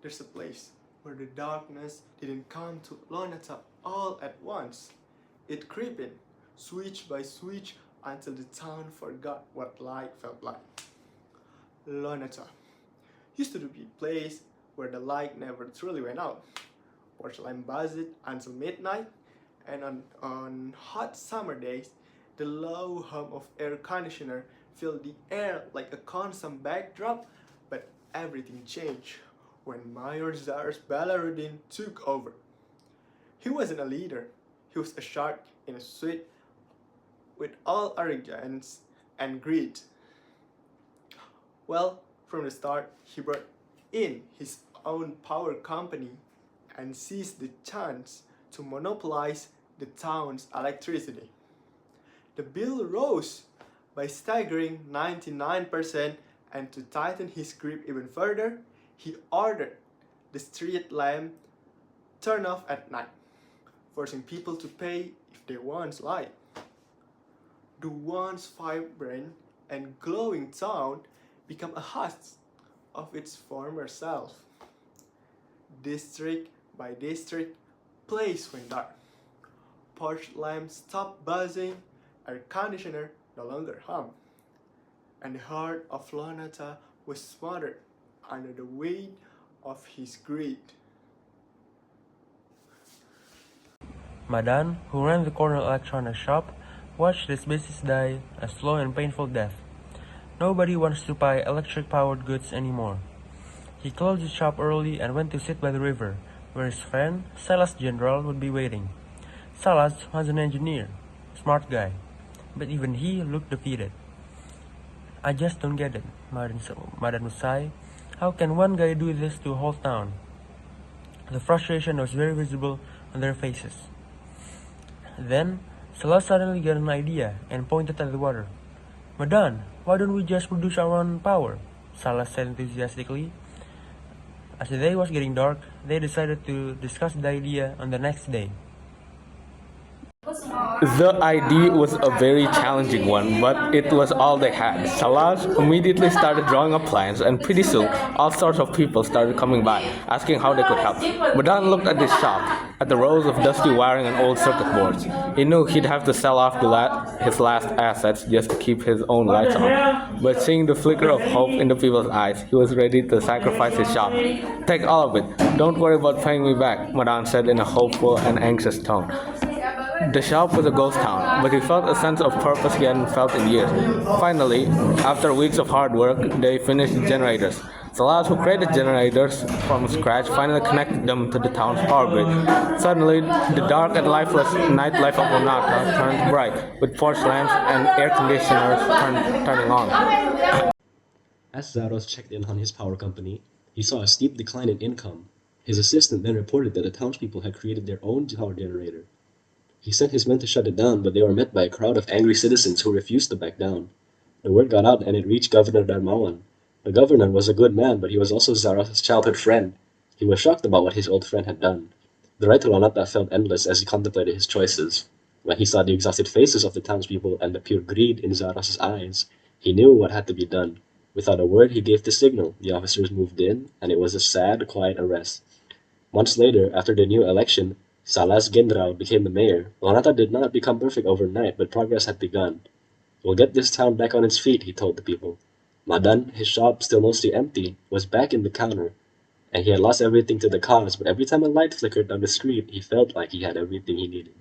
There's a place where the darkness didn't come to Lonata all at once. It crept in, switch by switch, until the town forgot what light felt like. Lonata used to be a place where the light never truly went out. Porcelain buzzed until midnight, and on hot summer days, the low hum of air conditioner filled the air like a constant backdrop. But everything changed when Mayor Zaros Balarudin took over. He wasn't a leader, he was a shark in a suit with all arrogance and greed. Well, from the start, he brought in his own power company and seized the chance to monopolize the town's electricity. The bill rose by staggering 99%, and to tighten his grip even further, he ordered the street lamp turned off at night, forcing people to pay if they want light. The once vibrant and glowing town became a husk of its former self. District by district, place went dark. Porch lamps stopped buzzing, air conditioner no longer hummed, and the heart of Lonata was smothered under the weight of his greed. Madan, who ran the corner electronics shop, watched his business die a slow and painful death. Nobody wants to buy electric-powered goods anymore. He closed his shop early and went to sit by the river, where his friend, Salas General, would be waiting. Salas was an engineer, smart guy, but even he looked defeated. I just don't get it, Madan would sigh. How can one guy do this to a whole town? The frustration was very visible on their faces. Then, Salas suddenly got an idea and pointed at the water. Madan, why don't we just produce our own power? Salas said enthusiastically. As the day was getting dark, they decided to discuss the idea on the next day. The idea was a very challenging one, but it was all they had. Salas immediately started drawing up plans, and pretty soon, all sorts of people started coming by, asking how they could help. Madan looked at his shop, at the rows of dusty wiring and old circuit boards. He knew he'd have to sell off his last assets just to keep his own lights on. But seeing the flicker of hope in the people's eyes, he was ready to sacrifice his shop. Take all of it. Don't worry about paying me back, Madan said in a hopeful and anxious tone. The shop was a ghost town, but he felt a sense of purpose he hadn't felt in years. Finally, after weeks of hard work, they finished the generators. Salas, who created generators from scratch, finally connected them to the town's power grid. Suddenly, the dark and lifeless nightlife of Onata turned bright, with porch lamps and air conditioners turning on. As Zaros checked in on his power company, he saw a steep decline in income. His assistant then reported that the townspeople had created their own power generator. He sent his men to shut it down, but they were met by a crowd of angry citizens who refused to back down. The word got out and it reached Governor Darmawan. The governor was a good man, but he was also Zaros' childhood friend. He was shocked about what his old friend had done. The ride to Lanata felt endless as he contemplated his choices. When he saw the exhausted faces of the townspeople and the pure greed in Zaros' eyes, he knew what had to be done. Without a word, he gave the signal. The officers moved in, and it was a sad, quiet arrest. Months later, after the new election, Salas General became the mayor. Lanata did not become perfect overnight, but progress had begun. We'll get this town back on its feet, he told the people. Madan, his shop still mostly empty, was back in the counter, and he had lost everything to the cause, but every time a light flickered down the street, he felt like he had everything he needed.